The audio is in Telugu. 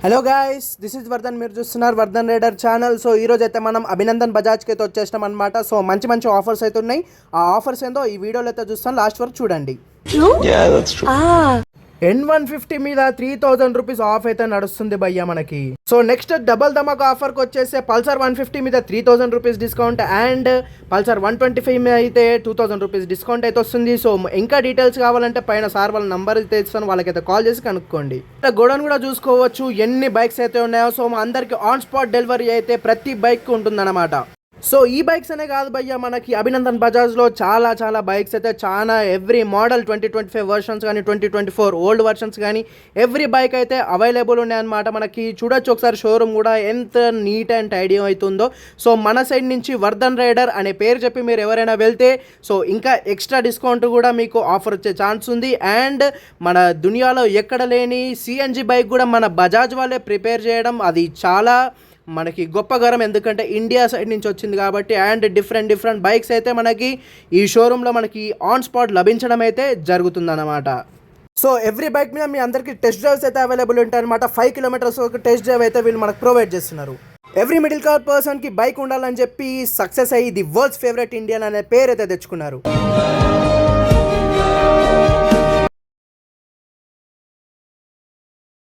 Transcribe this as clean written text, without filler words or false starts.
Hello guys, this is Vardhan. మీరు చూస్తున్నారు వర్ధన్ రైడర్ ఛానల్. సో ఈ రోజు అయితే మనం అభినందన్ బజాజ్కి అయితే వచ్చేసినాం అనమాట. సో మంచి మంచి ఆఫర్స్ అయితే ఉన్నాయి. ఆ ఆఫర్స్ ఏందో ఈ వీడియోలో అయితే చూస్తాను, లాస్ట్ వరకు చూడండి. N150 మీద 3000 రూపీస్ ఆఫ్ అయితే నడుస్తుంది భయ్య మనకి. సో నెక్స్ట్ డబల్ ధమాకా ఆఫర్కి వచ్చేసి పల్సర్ 150 మీద 3000 రూపీస్ డిస్కౌంట్ అండ్ పల్సర్ 125 మీద అయితే 2000 రూపీస్ డిస్కౌంట్ అయితే వస్తుంది. సో ఇంకా డీటెయిల్స్ కావాలంటే పైన సార్ వాళ్ళ నంబర్ అయితే ఇస్తాను, వాళ్ళకైతే కాల్ చేసి కనుక్కోండి. గోడౌన్ కూడా చూసుకోవచ్చు ఎన్ని బైక్స్ అయితే ఉన్నాయో. సో మా అందరికి ఆన్ స్పాట్ డెలివరీ అయితే ప్రతి బైక్ ఉంటుందన్నమాట. సో ఈ బైక్స్ అనే కాదు భయ్య, మనకి అభినందన్ బజాజ్లో చాలా బైక్స్ అయితే చాలా ఎవ్రీ మోడల్ 2025 వర్షన్స్ కానీ 2024 ఓల్డ్ వర్షన్స్ కానీ ఎవ్రీ బైక్ అయితే అవైలబుల్ ఉన్నాయన్నమాట. మనకి చూడొచ్చు ఒకసారి షోరూమ్ కూడా ఎంత నీట్ అండ్ టైడీ అవుతుందో. సో మన సైడ్ నుంచి వర్ధన్ రైడర్ అనే పేరు చెప్పి మీరు ఎవరైనా వెళ్తే సో ఇంకా ఎక్స్ట్రా డిస్కౌంట్ కూడా మీకు ఆఫర్ వచ్చే ఛాన్స్ ఉంది. అండ్ మన దునియాలో ఎక్కడ లేని సిఎన్జి బైక్ కూడా మన బజాజ్ వాళ్ళే ప్రిపేర్ చేయడం, అది చాలా మనకి గొప్పగరం. ఎందుకంటే ఇండియా సైడ్ నుంచి వచ్చింది కాబట్టి. అండ్ డిఫరెంట్ బైక్స్ అయితే మనకి ఈ షోరూంలో మనకి ఆన్ స్పాట్ లభించడం అయితే జరుగుతుందన్నమాట. సో ఎవ్రీ బైక్ మీద మీ అందరికీ టెస్ట్ డ్రైవ్స్ అయితే అవైలబుల్ ఉంటాయన్నమాట. 5 కిలోమీటర్స్ ఒక టెస్ట్ డ్రైవ్ అయితే వీళ్ళు మనకు ప్రొవైడ్ చేస్తున్నారు. ఎవ్రీ మిడిల్ క్లాస్ పర్సన్కి బైక్ ఉండాలని చెప్పి సక్సెస్ అయ్యి ది వరల్డ్స్ ఫేవరెట్ ఇండియన్ అనే పేరు అయితే తెచ్చుకున్నారు.